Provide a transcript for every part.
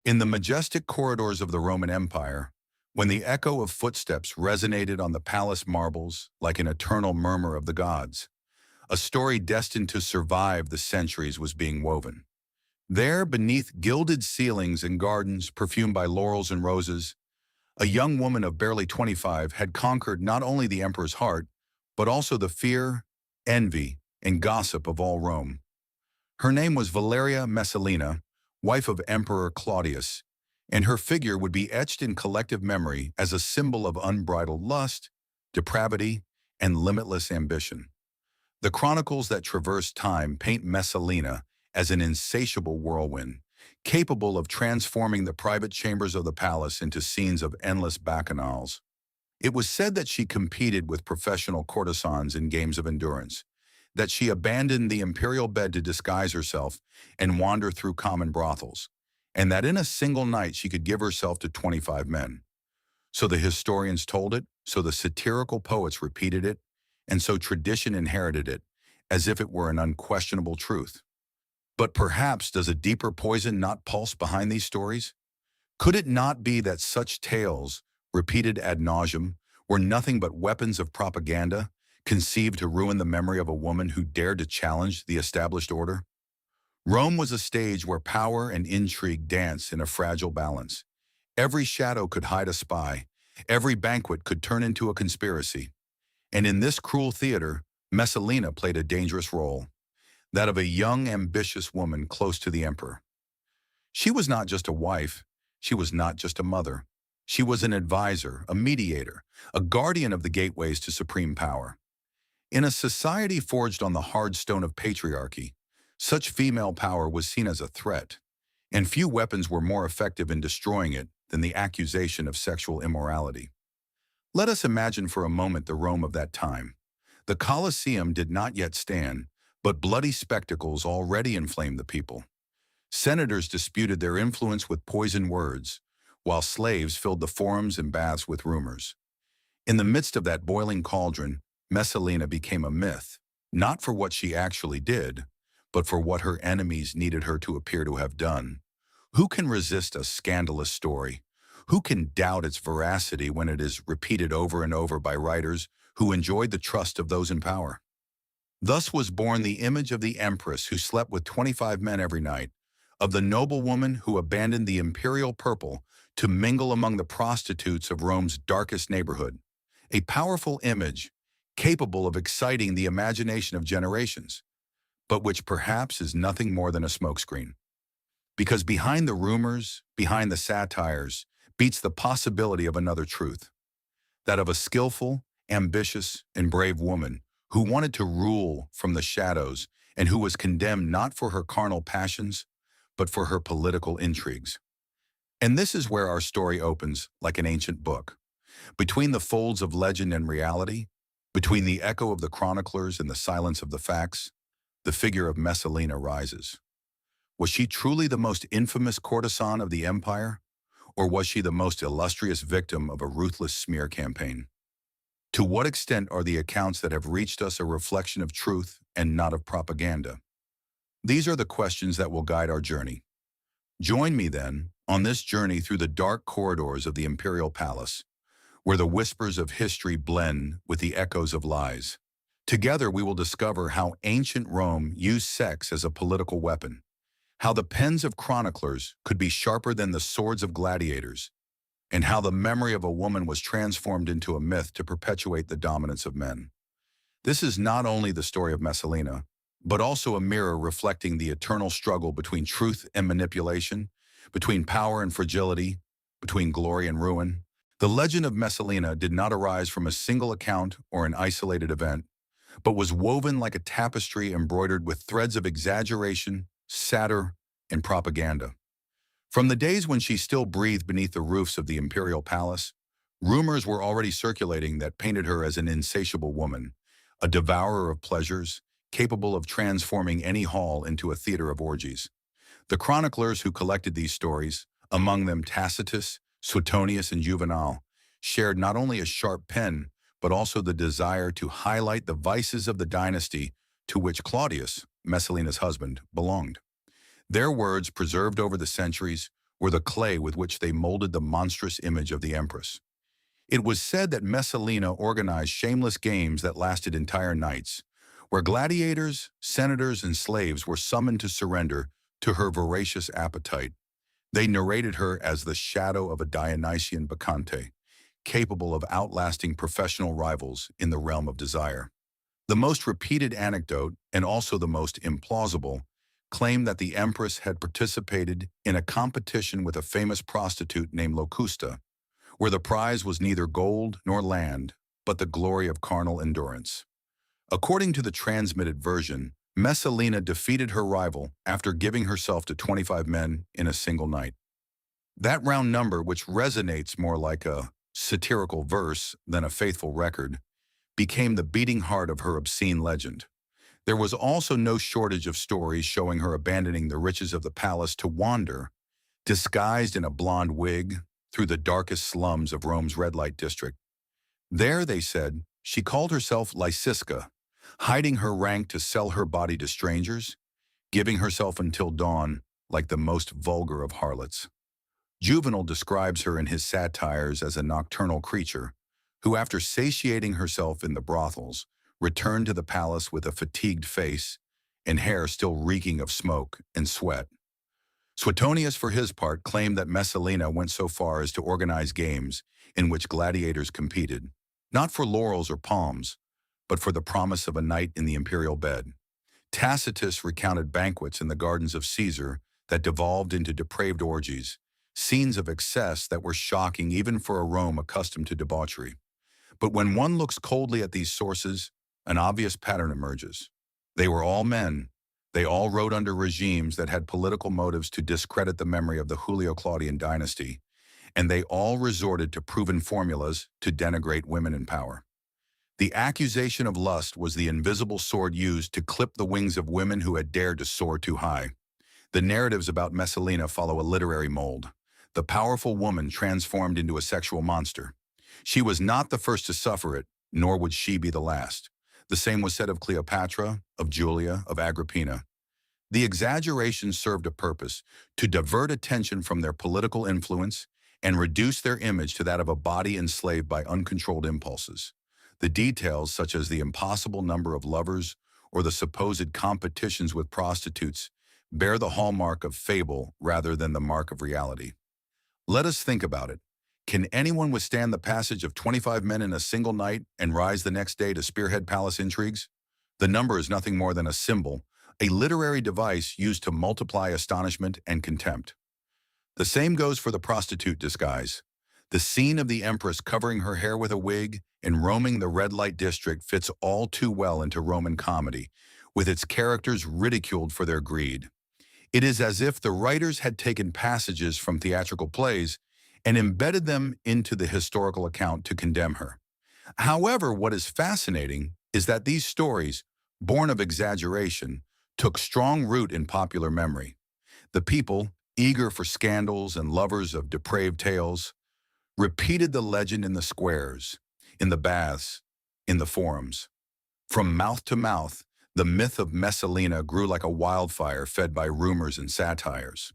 In the majestic corridors of the Roman Empire, when the echo of footsteps resonated on the palace marbles like an eternal murmur of the gods, a story destined to survive the centuries was being woven. There, beneath gilded ceilings and gardens perfumed by laurels and roses, a young woman of barely 25 had conquered not only the emperor's heart, but also the fear, envy, and gossip of all Rome. Her name was Valeria Messalina, wife of Emperor Claudius, and her figure would be etched in collective memory as a symbol of unbridled lust, depravity, and limitless ambition. The chronicles that traverse time paint Messalina as an insatiable whirlwind, capable of transforming the private chambers of the palace into scenes of endless bacchanals. It was said that she competed with professional courtesans in games of endurance, that she abandoned the imperial bed to disguise herself and wander through common brothels, and that in a single night she could give herself to 25 men. So the historians told it, so the satirical poets repeated it, and so tradition inherited it, as if it were an unquestionable truth. But perhaps does a deeper poison not pulse behind these stories? Could it not be that such tales, repeated ad nauseum, were nothing but weapons of propaganda, conceived to ruin the memory of a woman who dared to challenge the established order? Rome was a stage where power and intrigue danced in a fragile balance. Every shadow could hide a spy, every banquet could turn into a conspiracy. And in this cruel theater, Messalina played a dangerous role, that of a young, ambitious woman close to the emperor. She was not just a wife, she was not just a mother. She was an advisor, a mediator, a guardian of the gateways to supreme power. In a society forged on the hard stone of patriarchy, such female power was seen as a threat, and few weapons were more effective in destroying it than the accusation of sexual immorality. Let us imagine for a moment the Rome of that time. The Colosseum did not yet stand, but bloody spectacles already inflamed the people. Senators disputed their influence with poisoned words, while slaves filled the forums and baths with rumors. In the midst of that boiling cauldron, Messalina became a myth, not for what she actually did, but for what her enemies needed her to appear to have done. Who can resist a scandalous story? Who can doubt its veracity when it is repeated over and over by writers who enjoyed the trust of those in power? Thus was born the image of the empress who slept with 25 men every night, of the noblewoman who abandoned the imperial purple to mingle among the prostitutes of Rome's darkest neighborhood. A powerful image, capable of exciting the imagination of generations, but which perhaps is nothing more than a smokescreen. Because behind the rumors, behind the satires, beats the possibility of another truth, that of a skillful, ambitious, and brave woman who wanted to rule from the shadows and who was condemned not for her carnal passions, but for her political intrigues. And this is where our story opens like an ancient book. Between the folds of legend and reality, between the echo of the chroniclers and the silence of the facts, the figure of Messalina rises. Was she truly the most infamous courtesan of the empire, or was she the most illustrious victim of a ruthless smear campaign? To what extent are the accounts that have reached us a reflection of truth and not of propaganda? These are the questions that will guide our journey. Join me, then, on this journey through the dark corridors of the imperial palace, where the whispers of history blend with the echoes of lies. Together we will discover how ancient Rome used sex as a political weapon, how the pens of chroniclers could be sharper than the swords of gladiators, and how the memory of a woman was transformed into a myth to perpetuate the dominance of men. This is not only the story of Messalina, but also a mirror reflecting the eternal struggle between truth and manipulation, between power and fragility, between glory and ruin. The legend of Messalina did not arise from a single account or an isolated event, but was woven like a tapestry embroidered with threads of exaggeration, satire, and propaganda. From the days when she still breathed beneath the roofs of the imperial palace, rumors were already circulating that painted her as an insatiable woman, a devourer of pleasures, capable of transforming any hall into a theater of orgies. The chroniclers who collected these stories, among them Tacitus, Suetonius, and Juvenal, shared not only a sharp pen, but also the desire to highlight the vices of the dynasty to which Claudius, Messalina's husband, belonged. Their words, preserved over the centuries, were the clay with which they molded the monstrous image of the empress. It was said that Messalina organized shameless games that lasted entire nights, where gladiators, senators, and slaves were summoned to surrender to her voracious appetite. They narrated her as the shadow of a Dionysian bacchante, capable of outlasting professional rivals in the realm of desire. The most repeated anecdote, and also the most implausible, claimed that the empress had participated in a competition with a famous prostitute named Locusta, where the prize was neither gold nor land, but the glory of carnal endurance. According to the transmitted version, Messalina defeated her rival after giving herself to 25 men in a single night. That round number, which resonates more like a satirical verse than a faithful record, became the beating heart of her obscene legend. There was also no shortage of stories showing her abandoning the riches of the palace to wander, disguised in a blonde wig, through the darkest slums of Rome's red light district. There, they said, she called herself Lysiska, hiding her rank to sell her body to strangers, giving herself until dawn like the most vulgar of harlots. Juvenal describes her in his satires as a nocturnal creature who, after satiating herself in the brothels, returned to the palace with a fatigued face and hair still reeking of smoke and sweat. Suetonius, for his part, claimed that Messalina went so far as to organize games in which gladiators competed, not for laurels or palms, but for the promise of a night in the imperial bed. Tacitus recounted banquets in the gardens of Caesar that devolved into depraved orgies, scenes of excess that were shocking even for a Rome accustomed to debauchery. But when one looks coldly at these sources, an obvious pattern emerges. They were all men. They all wrote under regimes that had political motives to discredit the memory of the Julio-Claudian dynasty, and they all resorted to proven formulas to denigrate women in power. The accusation of lust was the invisible sword used to clip the wings of women who had dared to soar too high. The narratives about Messalina follow a literary mold, the powerful woman transformed into a sexual monster. She was not the first to suffer it, nor would she be the last. The same was said of Cleopatra, of Julia, of Agrippina. The exaggeration served a purpose: to divert attention from their political influence and reduce their image to that of a body enslaved by uncontrolled impulses. The details, such as the impossible number of lovers or the supposed competitions with prostitutes, bear the hallmark of fable rather than the mark of reality. Let us think about it. Can anyone withstand the passage of 25 men in a single night and rise the next day to spearhead palace intrigues? The number is nothing more than a symbol, a literary device used to multiply astonishment and contempt. The same goes for the prostitute disguise. The scene of the empress covering her hair with a wig and roaming the red light district fits all too well into Roman comedy, with its characters ridiculed for their greed. It is as if the writers had taken passages from theatrical plays and embedded them into the historical account to condemn her. However, what is fascinating is that these stories, born of exaggeration, took strong root in popular memory. The people, eager for scandals and lovers of depraved tales, repeated the legend in the squares, in the baths, in the forums. From mouth to mouth, the myth of Messalina grew like a wildfire fed by rumors and satires.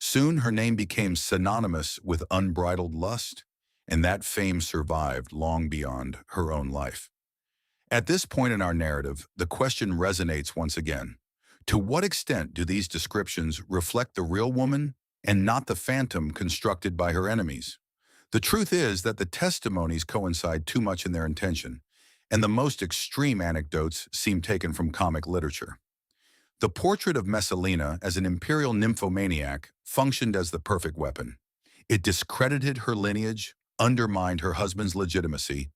Soon her name became synonymous with unbridled lust, and that fame survived long beyond her own life. At this point in our narrative, the question resonates once again. To what extent do these descriptions reflect the real woman and not the phantom constructed by her enemies? The truth is that the testimonies coincide too much in their intention, and the most extreme anecdotes seem taken from comic literature. The portrait of Messalina as an imperial nymphomaniac functioned as the perfect weapon. It discredited her lineage, undermined her husband's legitimacy,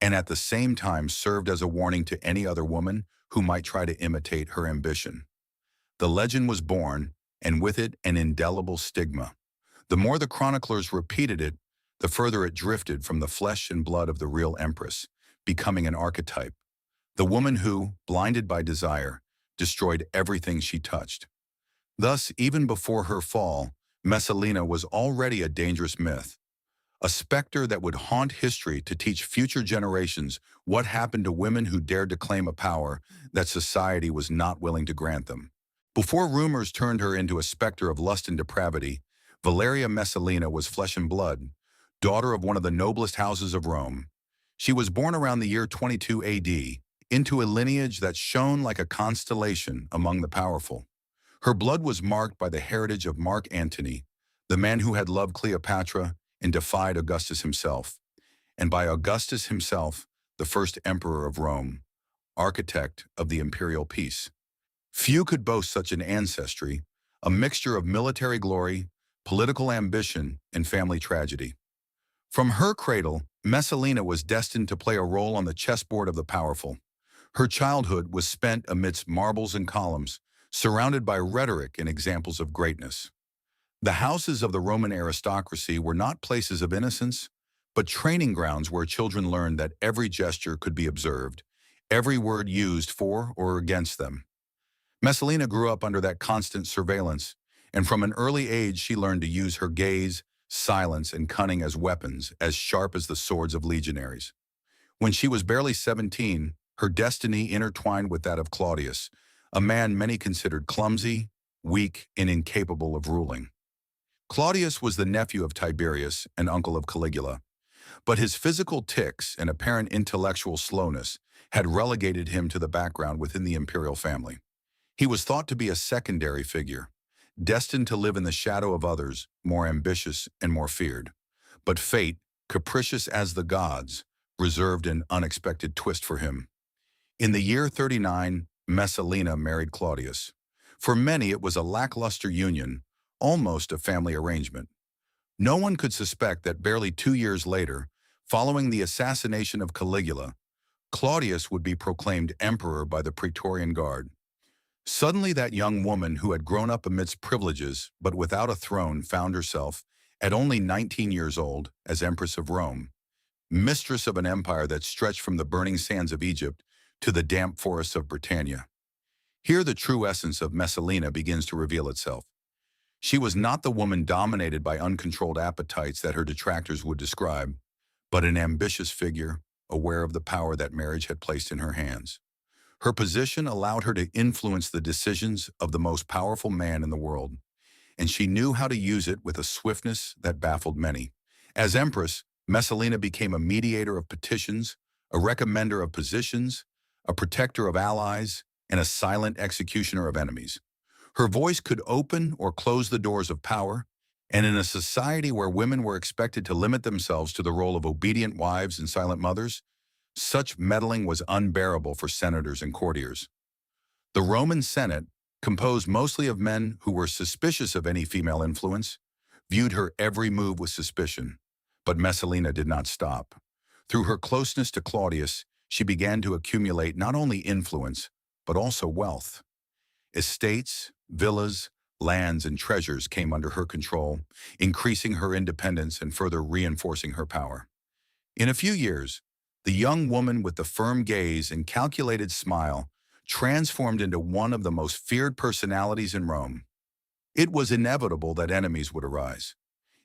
and at the same time served as a warning to any other woman who might try to imitate her ambition. The legend was born, and with it an indelible stigma. The more the chroniclers repeated it, the further it drifted from the flesh and blood of the real empress, becoming an archetype. The woman who, blinded by desire, destroyed everything she touched. Thus, even before her fall, Messalina was already a dangerous myth, a specter that would haunt history to teach future generations what happened to women who dared to claim a power that society was not willing to grant them. Before rumors turned her into a specter of lust and depravity, Valeria Messalina was flesh and blood, daughter of one of the noblest houses of Rome. She was born around the year 22 AD, into a lineage that shone like a constellation among the powerful. Her blood was marked by the heritage of Mark Antony, the man who had loved Cleopatra and defied Augustus himself, and by Augustus himself, the first emperor of Rome, architect of the imperial peace. Few could boast such an ancestry, a mixture of military glory, political ambition, and family tragedy. From her cradle, Messalina was destined to play a role on the chessboard of the powerful. Her childhood was spent amidst marbles and columns, surrounded by rhetoric and examples of greatness. The houses of the Roman aristocracy were not places of innocence, but training grounds where children learned that every gesture could be observed, every word used for or against them. Messalina grew up under that constant surveillance, and from an early age she learned to use her gaze, silence, and cunning as weapons as sharp as the swords of legionaries. When she was barely 17, her destiny intertwined with that of Claudius, a man many considered clumsy, weak, and incapable of ruling. Claudius was the nephew of Tiberius and uncle of Caligula, but his physical tics and apparent intellectual slowness had relegated him to the background within the imperial family. He was thought to be a secondary figure, destined to live in the shadow of others, more ambitious and more feared. But fate, capricious as the gods, reserved an unexpected twist for him. In the year 39, Messalina married Claudius. For many, it was a lackluster union, almost a family arrangement. No one could suspect that barely 2 years later, following the assassination of Caligula, Claudius would be proclaimed emperor by the Praetorian Guard. Suddenly, that young woman who had grown up amidst privileges but without a throne found herself, at only 19 years old, as Empress of Rome, mistress of an empire that stretched from the burning sands of Egypt to the damp forests of Britannia. Here the true essence of Messalina begins to reveal itself. She was not the woman dominated by uncontrolled appetites that her detractors would describe, but an ambitious figure, aware of the power that marriage had placed in her hands. Her position allowed her to influence the decisions of the most powerful man in the world, and she knew how to use it with a swiftness that baffled many. As empress, Messalina became a mediator of petitions, a recommender of positions, a protector of allies, and a silent executioner of enemies. Her voice could open or close the doors of power, and in a society where women were expected to limit themselves to the role of obedient wives and silent mothers, such meddling was unbearable for senators and courtiers. The Roman Senate, composed mostly of men who were suspicious of any female influence, viewed her every move with suspicion. But Messalina did not stop. Through her closeness to Claudius, she began to accumulate not only influence, but also wealth. Estates, villas, lands, and treasures came under her control, increasing her independence and further reinforcing her power. In a few years, the young woman with the firm gaze and calculated smile transformed into one of the most feared personalities in Rome. It was inevitable that enemies would arise.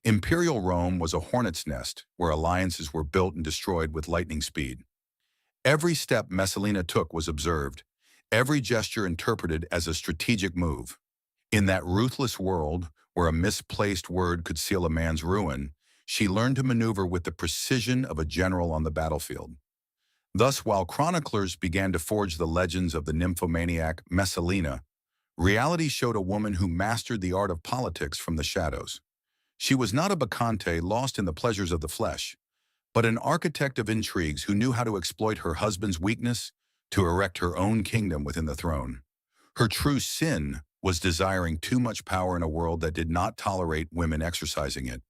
Imperial Rome was a hornet's nest where alliances were built and destroyed with lightning speed. Every step Messalina took was observed, every gesture interpreted as a strategic move. In that ruthless world, where a misplaced word could seal a man's ruin, she learned to maneuver with the precision of a general on the battlefield. Thus, while chroniclers began to forge the legends of the nymphomaniac Messalina, reality showed a woman who mastered the art of politics from the shadows. She was not a bacchante lost in the pleasures of the flesh, but an architect of intrigues who knew how to exploit her husband's weakness to erect her own kingdom within the throne. Her true sin was desiring too much power in a world that did not tolerate women exercising it.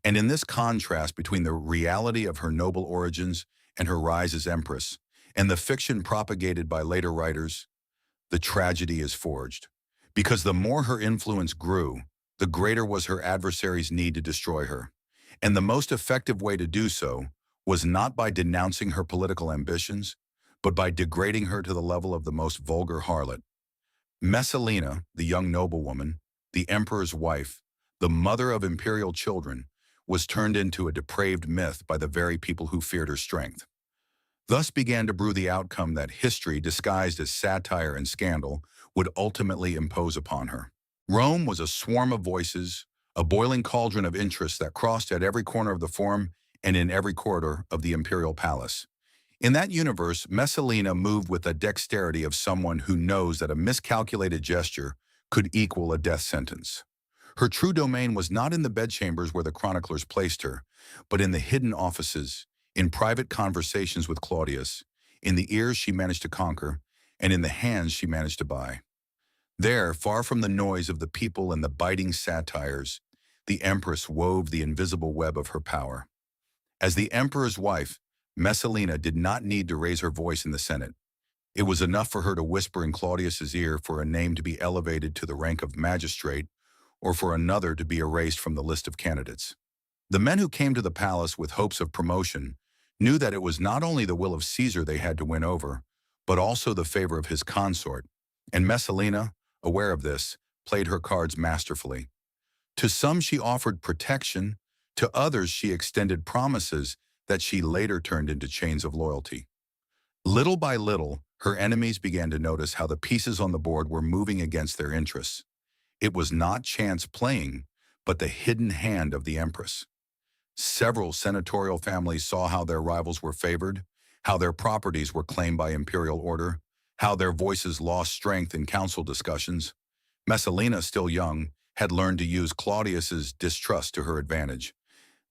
And in this contrast between the reality of her noble origins and her rise as empress, and the fiction propagated by later writers, the tragedy is forged. Because the more her influence grew, the greater was her adversary's need to destroy her. And the most effective way to do so was not by denouncing her political ambitions, but by degrading her to the level of the most vulgar harlot. Messalina, the young noblewoman, the emperor's wife, the mother of imperial children, was turned into a depraved myth by the very people who feared her strength. Thus began to brew the outcome that history, disguised as satire and scandal, would ultimately impose upon her. Rome was a swarm of voices, a boiling cauldron of interests that crossed at every corner of the forum and in every corridor of the imperial palace. In that universe, Messalina moved with the dexterity of someone who knows that a miscalculated gesture could equal a death sentence. Her true domain was not in the bedchambers where the chroniclers placed her, but in the hidden offices, in private conversations with Claudius, in the ears she managed to conquer, and in the hands she managed to buy. There, far from the noise of the people and the biting satires, the empress wove the invisible web of her power. As the emperor's wife, Messalina did not need to raise her voice in the Senate. It was enough for her to whisper in Claudius's ear for a name to be elevated to the rank of magistrate or for another to be erased from the list of candidates. The men who came to the palace with hopes of promotion knew that it was not only the will of Caesar they had to win over, but also the favor of his consort, and Messalina, aware of this, played her cards masterfully. To some she offered protection, to others she extended promises that she later turned into chains of loyalty. Little by little, her enemies began to notice how the pieces on the board were moving against their interests. It was not chance playing, but the hidden hand of the empress. Several senatorial families saw how their rivals were favored, how their properties were claimed by imperial order, how their voices lost strength in council discussions. Messalina, still young, had learned to use Claudius's distrust to her advantage.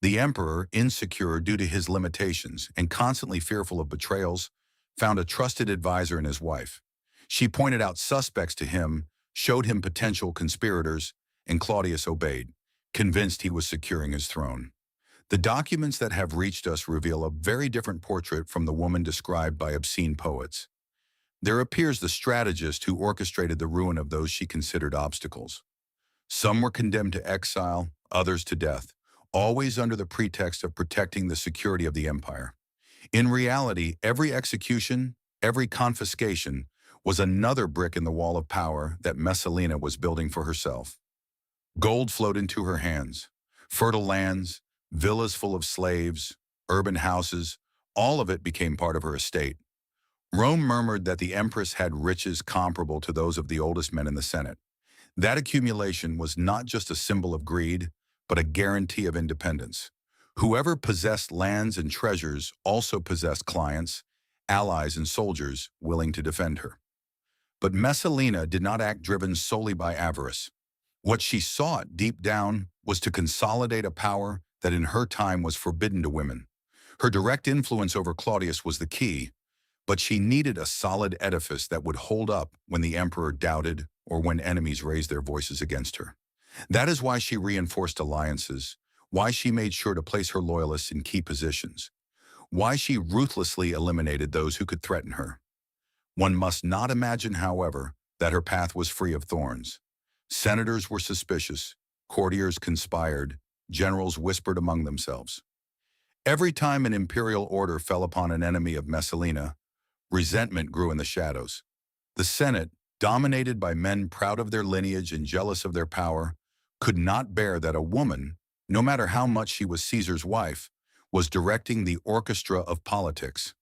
The emperor, insecure due to his limitations and constantly fearful of betrayals, found a trusted advisor in his wife. She pointed out suspects to him, showed him potential conspirators, and Claudius obeyed, convinced he was securing his throne. The documents that have reached us reveal a very different portrait from the woman described by obscene poets. There appears the strategist who orchestrated the ruin of those she considered obstacles. Some were condemned to exile, others to death, always under the pretext of protecting the security of the empire. In reality, every execution, every confiscation, was another brick in the wall of power that Messalina was building for herself. Gold flowed into her hands, fertile lands, villas full of slaves, urban houses, all of it became part of her estate. Rome murmured that the empress had riches comparable to those of the oldest men in the Senate. That accumulation was not just a symbol of greed, but a guarantee of independence. Whoever possessed lands and treasures also possessed clients, allies, and soldiers willing to defend her. But Messalina did not act driven solely by avarice. What she sought deep down was to consolidate a power that in her time was forbidden to women. Her direct influence over Claudius was the key, but she needed a solid edifice that would hold up when the emperor doubted or when enemies raised their voices against her. That is why she reinforced alliances, why she made sure to place her loyalists in key positions, why she ruthlessly eliminated those who could threaten her. One must not imagine, however, that her path was free of thorns. Senators were suspicious, courtiers conspired, generals whispered among themselves. Every time an imperial order fell upon an enemy of Messalina, resentment grew in the shadows. The Senate, dominated by men proud of their lineage and jealous of their power, could not bear that a woman, no matter how much she was Caesar's wife, was directing the orchestra of politics.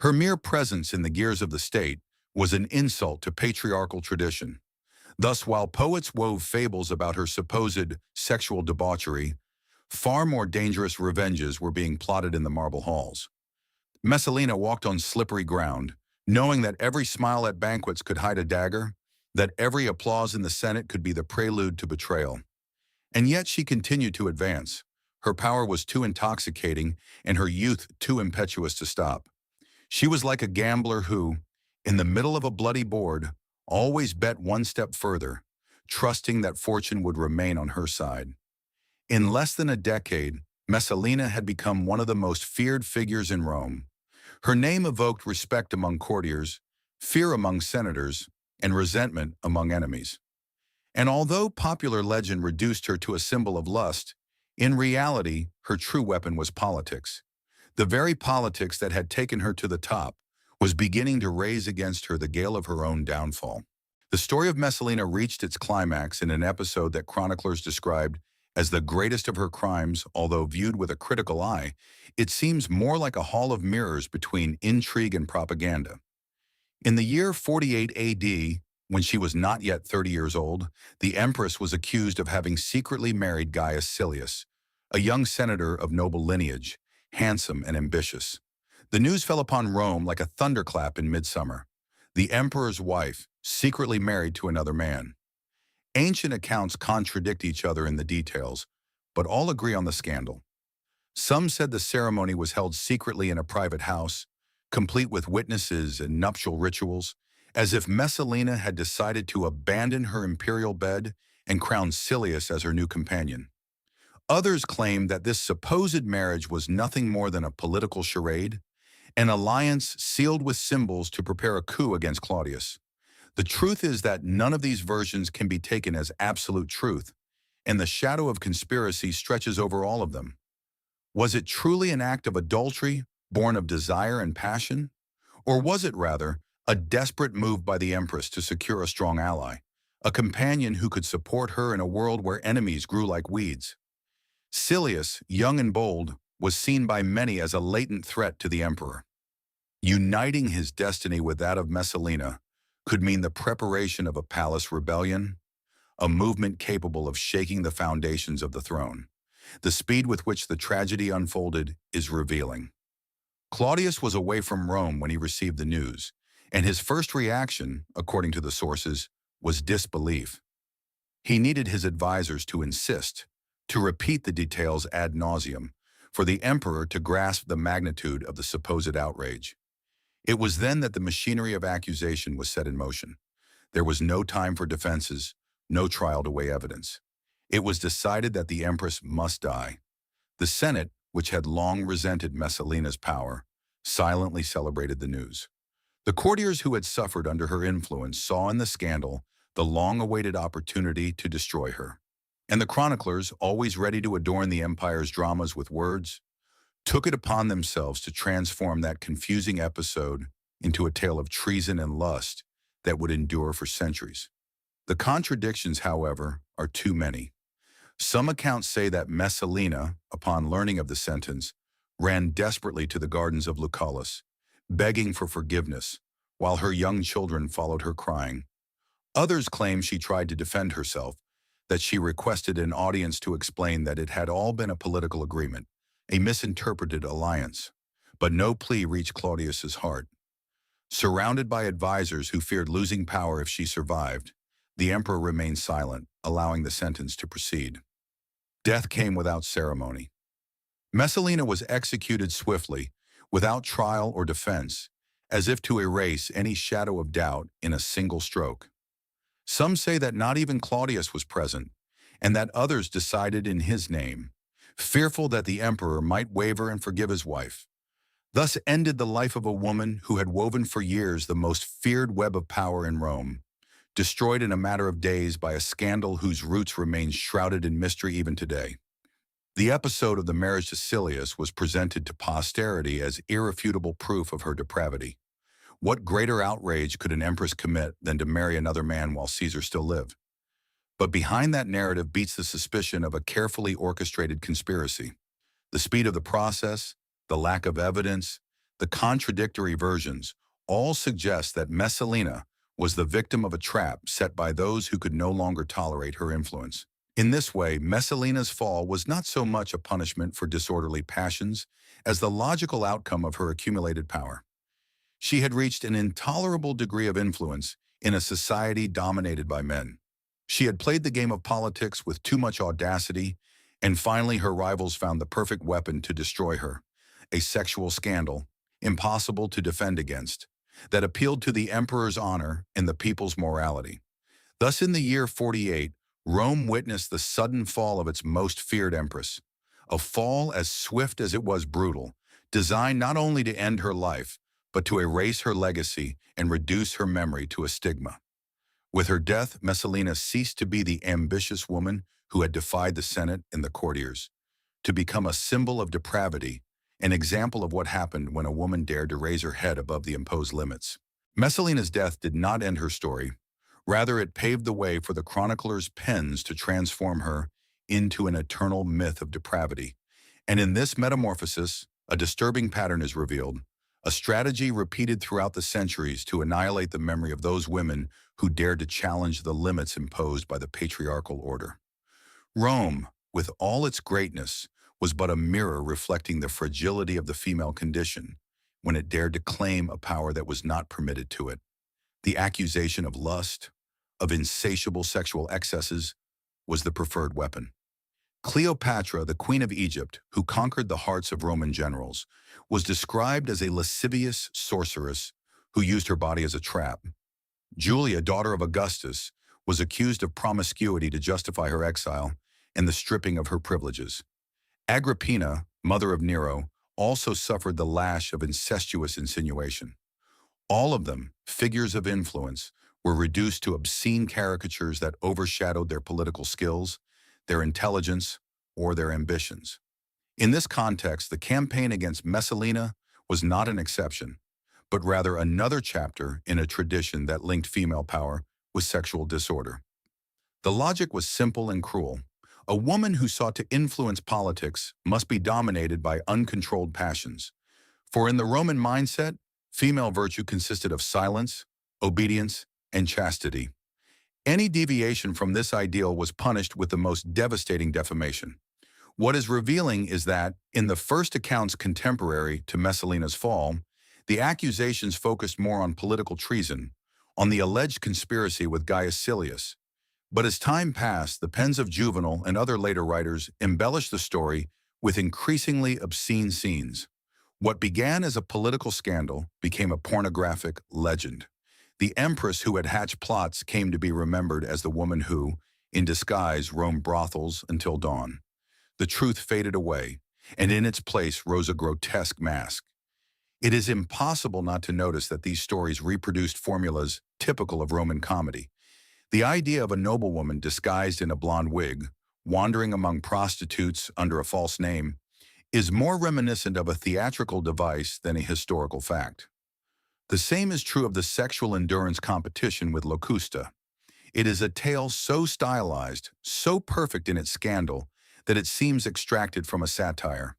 Her mere presence in the gears of the state was an insult to patriarchal tradition. Thus, while poets wove fables about her supposed sexual debauchery, far more dangerous revenges were being plotted in the marble halls. Messalina walked on slippery ground, knowing that every smile at banquets could hide a dagger, that every applause in the Senate could be the prelude to betrayal. And yet she continued to advance. Her power was too intoxicating and her youth too impetuous to stop. She was like a gambler who, in the middle of a bloody board, always bet one step further, trusting that fortune would remain on her side. In less than a decade, Messalina had become one of the most feared figures in Rome. Her name evoked respect among courtiers, fear among senators, and resentment among enemies. And although popular legend reduced her to a symbol of lust, in reality, her true weapon was politics. The very politics that had taken her to the top was beginning to raise against her the gale of her own downfall. The story of Messalina reached its climax in an episode that chroniclers described as the greatest of her crimes. Although viewed with a critical eye, it seems more like a hall of mirrors between intrigue and propaganda. In the year 48 AD, When she was not yet 30 years old, the empress was accused of having secretly married Gaius Silius, a young senator of noble lineage, handsome and ambitious. The news fell upon Rome like a thunderclap in midsummer. The emperor's wife, secretly married to another man. Ancient accounts contradict each other in the details, but all agree on the scandal. Some said the ceremony was held secretly in a private house, complete with witnesses and nuptial rituals, as if Messalina had decided to abandon her imperial bed and crown Silius as her new companion. Others claimed that this supposed marriage was nothing more than a political charade, an alliance sealed with symbols to prepare a coup against Claudius. The truth is that none of these versions can be taken as absolute truth, and the shadow of conspiracy stretches over all of them. Was it truly an act of adultery, born of desire and passion? Or was it, rather, a desperate move by the Empress to secure a strong ally, a companion who could support her in a world where enemies grew like weeds? Silius, young and bold, was seen by many as a latent threat to the emperor. Uniting his destiny with that of Messalina could mean the preparation of a palace rebellion, a movement capable of shaking the foundations of the throne. The speed with which the tragedy unfolded is revealing. Claudius was away from Rome when he received the news, and his first reaction, according to the sources, was disbelief. He needed his advisors to insist, to repeat the details ad nauseum, for the emperor to grasp the magnitude of the supposed outrage. It was then that the machinery of accusation was set in motion. There was no time for defenses, no trial to weigh evidence. It was decided that the empress must die. The Senate, which had long resented Messalina's power, silently celebrated the news. The courtiers who had suffered under her influence saw in the scandal the long-awaited opportunity to destroy her. And the chroniclers, always ready to adorn the empire's dramas with words, took it upon themselves to transform that confusing episode into a tale of treason and lust that would endure for centuries. The contradictions, however, are too many. Some accounts say that Messalina, upon learning of the sentence, ran desperately to the gardens of Lucullus, begging for forgiveness, while her young children followed her crying. Others claim she tried to defend herself, that she requested an audience to explain that it had all been a political agreement, a misinterpreted alliance. But no plea reached Claudius's heart. Surrounded by advisors who feared losing power if she survived, the emperor remained silent, allowing the sentence to proceed. Death came without ceremony. Messalina was executed swiftly, without trial or defense, as if to erase any shadow of doubt in a single stroke. Some say that not even Claudius was present, and that others decided in his name, fearful that the emperor might waver and forgive his wife. Thus ended the life of a woman who had woven for years the most feared web of power in Rome, destroyed in a matter of days by a scandal whose roots remain shrouded in mystery even today. The episode of the marriage to Silius was presented to posterity as irrefutable proof of her depravity. What greater outrage could an empress commit than to marry another man while Caesar still lived? But behind that narrative beats the suspicion of a carefully orchestrated conspiracy. The speed of the process, the lack of evidence, the contradictory versions all suggest that Messalina was the victim of a trap set by those who could no longer tolerate her influence. In this way, Messalina's fall was not so much a punishment for disorderly passions as the logical outcome of her accumulated power. She had reached an intolerable degree of influence in a society dominated by men. She had played the game of politics with too much audacity, and finally her rivals found the perfect weapon to destroy her, a sexual scandal, impossible to defend against, that appealed to the emperor's honor and the people's morality. Thus, in the year 48, Rome witnessed the sudden fall of its most feared empress, a fall as swift as it was brutal, designed not only to end her life, but to erase her legacy and reduce her memory to a stigma. With her death, Messalina ceased to be the ambitious woman who had defied the Senate and the courtiers, to become a symbol of depravity, an example of what happened when a woman dared to raise her head above the imposed limits. Messalina's death did not end her story. Rather, it paved the way for the chronicler's pens to transform her into an eternal myth of depravity. And in this metamorphosis, a disturbing pattern is revealed, a strategy repeated throughout the centuries to annihilate the memory of those women who dared to challenge the limits imposed by the patriarchal order. Rome, with all its greatness, was but a mirror reflecting the fragility of the female condition when it dared to claim a power that was not permitted to it. The accusation of lust, of insatiable sexual excesses, was the preferred weapon. Cleopatra, the Queen of Egypt, who conquered the hearts of Roman generals, was described as a lascivious sorceress who used her body as a trap. Julia, daughter of Augustus, was accused of promiscuity to justify her exile and the stripping of her privileges. Agrippina, mother of Nero, also suffered the lash of incestuous insinuation. All of them, figures of influence, were reduced to obscene caricatures that overshadowed their political skills, their intelligence, or their ambitions. In this context, the campaign against Messalina was not an exception, but rather another chapter in a tradition that linked female power with sexual disorder. The logic was simple and cruel. A woman who sought to influence politics must be dominated by uncontrolled passions. For in the Roman mindset, female virtue consisted of silence, obedience, and chastity. Any deviation from this ideal was punished with the most devastating defamation. What is revealing is that, in the first accounts contemporary to Messalina's fall, the accusations focused more on political treason, on the alleged conspiracy with Gaius Silius. But as time passed, the pens of Juvenal and other later writers embellished the story with increasingly obscene scenes. What began as a political scandal became a pornographic legend. The empress who had hatched plots came to be remembered as the woman who, in disguise, roamed brothels until dawn. The truth faded away, and in its place rose a grotesque mask. It is impossible not to notice that these stories reproduced formulas typical of Roman comedy. The idea of a noblewoman disguised in a blonde wig, wandering among prostitutes under a false name, is more reminiscent of a theatrical device than a historical fact. The same is true of the sexual endurance competition with Locusta. It is a tale so stylized, so perfect in its scandal, that it seems extracted from a satire.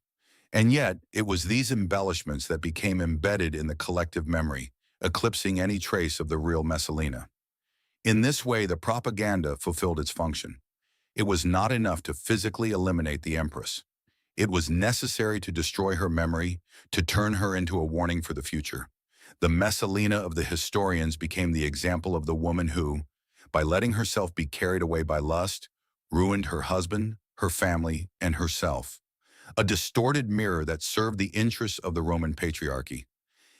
And yet, it was these embellishments that became embedded in the collective memory, eclipsing any trace of the real Messalina. In this way, the propaganda fulfilled its function. It was not enough to physically eliminate the empress. It was necessary to destroy her memory, to turn her into a warning for the future. The Messalina of the historians became the example of the woman who, by letting herself be carried away by lust, ruined her husband, her family, and herself. A distorted mirror that served the interests of the Roman patriarchy.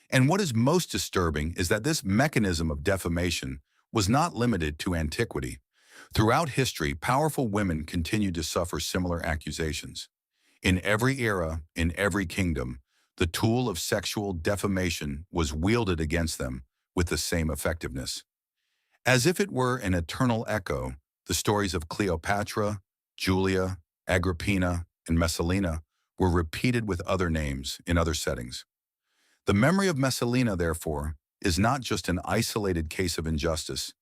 And what is most disturbing is that this mechanism of defamation was not limited to antiquity. Throughout history, powerful women continued to suffer similar accusations. In every era, in every kingdom, the tool of sexual defamation was wielded against them with the same effectiveness. As if it were an eternal echo, the stories of Cleopatra, Julia, Agrippina, and Messalina were repeated with other names in other settings. The memory of Messalina, therefore, is not just an isolated case of injustice.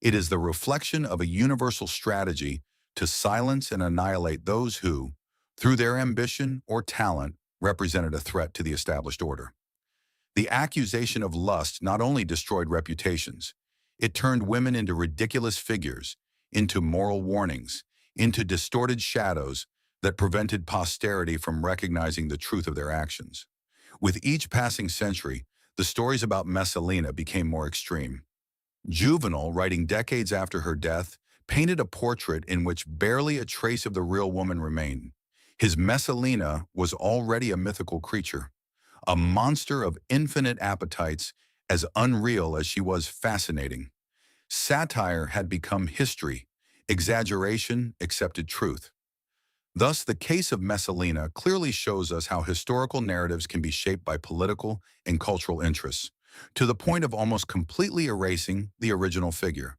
It is the reflection of a universal strategy to silence and annihilate those who, through their ambition or talent, represented a threat to the established order. The accusation of lust not only destroyed reputations, it turned women into ridiculous figures, into moral warnings, into distorted shadows that prevented posterity from recognizing the truth of their actions. With each passing century, the stories about Messalina became more extreme. Juvenal, writing decades after her death, painted a portrait in which barely a trace of the real woman remained. His Messalina was already a mythical creature, a monster of infinite appetites, as unreal as she was fascinating. Satire had become history, exaggeration accepted truth. Thus, the case of Messalina clearly shows us how historical narratives can be shaped by political and cultural interests, to the point of almost completely erasing the original figure.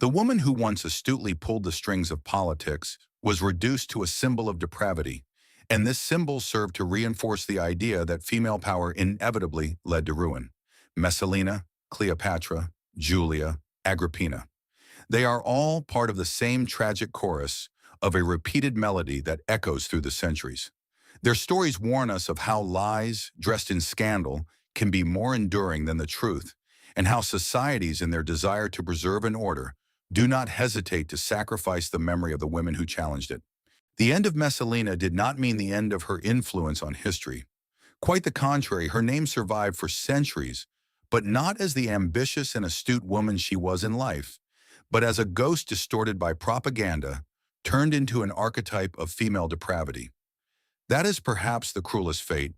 The woman who once astutely pulled the strings of politics was reduced to a symbol of depravity, and this symbol served to reinforce the idea that female power inevitably led to ruin. Messalina, Cleopatra, Julia, Agrippina. They are all part of the same tragic chorus of a repeated melody that echoes through the centuries. Their stories warn us of how lies, dressed in scandal, can be more enduring than the truth, and how societies in their desire to preserve an order do not hesitate to sacrifice the memory of the women who challenged it. The end of Messalina did not mean the end of her influence on history. Quite the contrary, her name survived for centuries, but not as the ambitious and astute woman she was in life, but as a ghost distorted by propaganda, turned into an archetype of female depravity. That is perhaps the cruelest fate.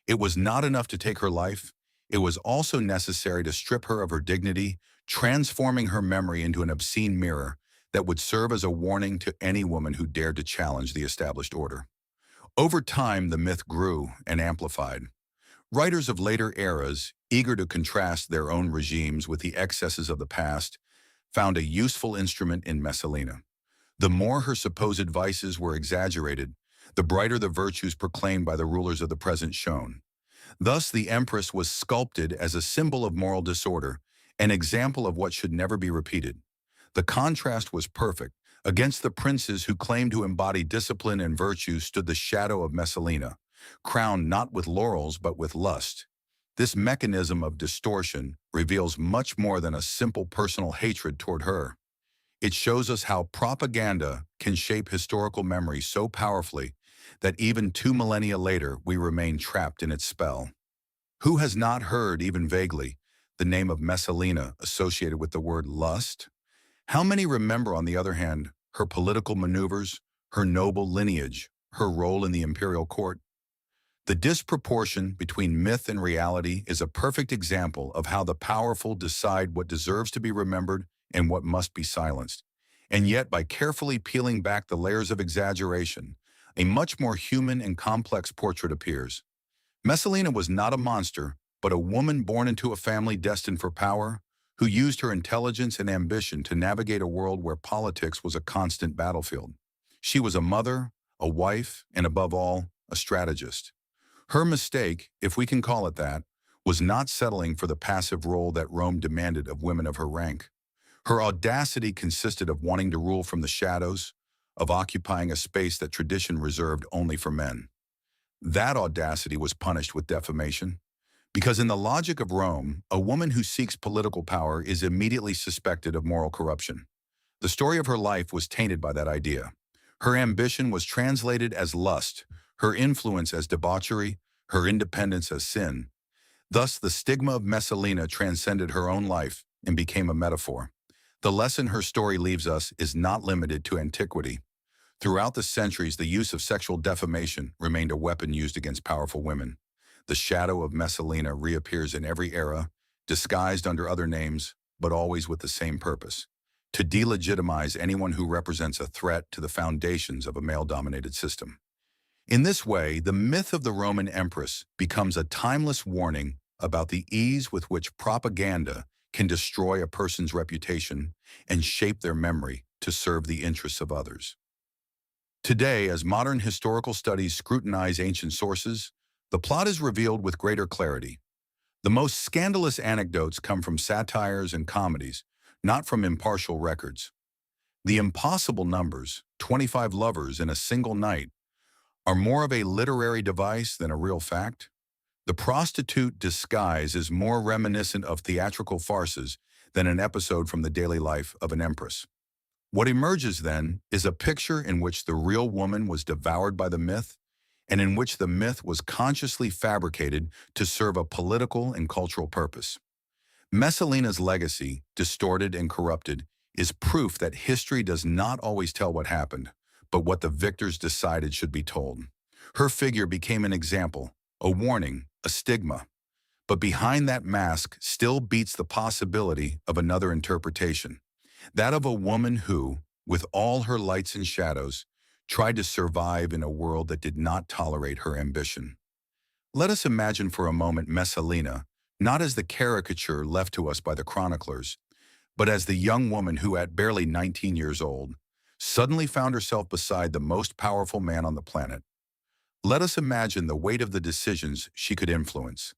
It was not enough to take her life. It was also necessary to strip her of her dignity, transforming her memory into an obscene mirror that would serve as a warning to any woman who dared to challenge the established order. Over time, the myth grew and amplified. Writers of later eras, eager to contrast their own regimes with the excesses of the past, found a useful instrument in Messalina. The more her supposed vices were exaggerated, the brighter the virtues proclaimed by the rulers of the present shone. Thus, the empress was sculpted as a symbol of moral disorder, an example of what should never be repeated. The contrast was perfect. Against the princes who claimed to embody discipline and virtue stood the shadow of Messalina, crowned not with laurels but with lust. This mechanism of distortion reveals much more than a simple personal hatred toward her. It shows us how propaganda can shape historical memory so powerfully that even 2 millennia later we remain trapped in its spell. Who has not heard, even vaguely, the name of Messalina associated with the word lust? How many remember, on the other hand, her political maneuvers, her noble lineage, her role in the imperial court? The disproportion between myth and reality is a perfect example of how the powerful decide what deserves to be remembered and what must be silenced. And yet, by carefully peeling back the layers of exaggeration, a much more human and complex portrait appears. Messalina was not a monster, but a woman born into a family destined for power, who used her intelligence and ambition to navigate a world where politics was a constant battlefield. She was a mother, a wife, and above all, a strategist. Her mistake, if we can call it that, was not settling for the passive role that Rome demanded of women of her rank. Her audacity consisted of wanting to rule from the shadows, of occupying a space that tradition reserved only for men. That audacity was punished with defamation, because in the logic of Rome, a woman who seeks political power is immediately suspected of moral corruption. The story of her life was tainted by that idea. Her ambition was translated as lust, her influence as debauchery, her independence as sin. Thus, the stigma of Messalina transcended her own life and became a metaphor. The lesson her story leaves us is not limited to antiquity. Throughout the centuries, the use of sexual defamation remained a weapon used against powerful women. The shadow of Messalina reappears in every era, disguised under other names, but always with the same purpose: to delegitimize anyone who represents a threat to the foundations of a male-dominated system. In this way, the myth of the Roman empress becomes a timeless warning about the ease with which propaganda can destroy a person's reputation and shape their memory to serve the interests of others. Today, as modern historical studies scrutinize ancient sources, the plot is revealed with greater clarity. The most scandalous anecdotes come from satires and comedies, not from impartial records. The impossible numbers, 25 lovers in a single night, are more of a literary device than a real fact. The prostitute disguise is more reminiscent of theatrical farces than an episode from the daily life of an empress. What emerges then is a picture in which the real woman was devoured by the myth, and in which the myth was consciously fabricated to serve a political and cultural purpose. Messalina's legacy, distorted and corrupted, is proof that history does not always tell what happened, but what the victors decided should be told. Her figure became an example, a warning, a stigma. But behind that mask still beats the possibility of another interpretation, that of a woman who, with all her lights and shadows, tried to survive in a world that did not tolerate her ambition. Let us imagine for a moment Messalina, not as the caricature left to us by the chroniclers, but as the young woman who, at barely 19 years old, suddenly found herself beside the most powerful man on the planet. Let us imagine the weight of the decisions she could influence,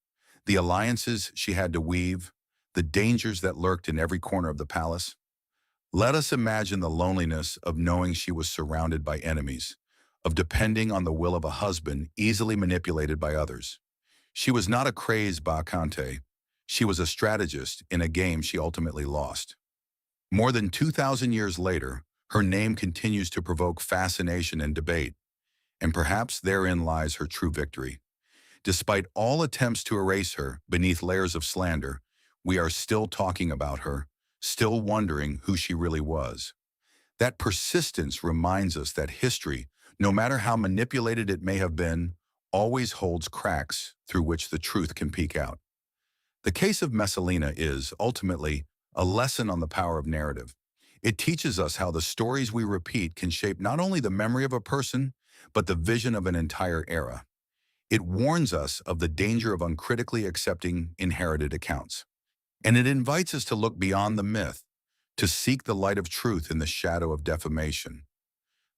the alliances she had to weave, the dangers that lurked in every corner of the palace. Let us imagine the loneliness of knowing she was surrounded by enemies, of depending on the will of a husband easily manipulated by others. She was not a crazed bacchante. She was a strategist in a game she ultimately lost. More than 2,000 years later, her name continues to provoke fascination and debate, and perhaps therein lies her true victory. Despite all attempts to erase her beneath layers of slander, we are still talking about her, still wondering who she really was. That persistence reminds us that history, no matter how manipulated it may have been, always holds cracks through which the truth can peek out. The case of Messalina is, ultimately, a lesson on the power of narrative. It teaches us how the stories we repeat can shape not only the memory of a person, but the vision of an entire era. It warns us of the danger of uncritically accepting inherited accounts. And it invites us to look beyond the myth, to seek the light of truth in the shadow of defamation.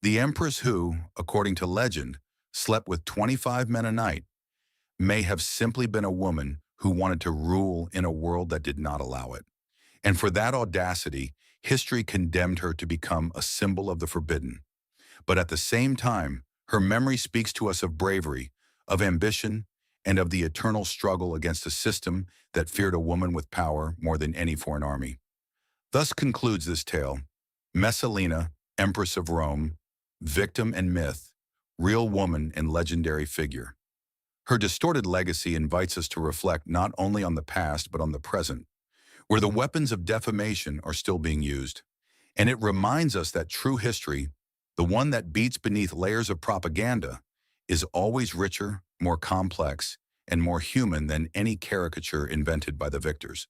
The empress who, according to legend, slept with 25 men a night may have simply been a woman who wanted to rule in a world that did not allow it. And for that audacity, history condemned her to become a symbol of the forbidden. But at the same time, her memory speaks to us of bravery, of ambition, and of the eternal struggle against a system that feared a woman with power more than any foreign army. Thus concludes this tale: Messalina, Empress of Rome, victim and myth, real woman and legendary figure. Her distorted legacy invites us to reflect not only on the past but on the present, where the weapons of defamation are still being used. And it reminds us that true history, the one that beats beneath layers of propaganda, is always richer, more complex, and more human than any caricature invented by the victors.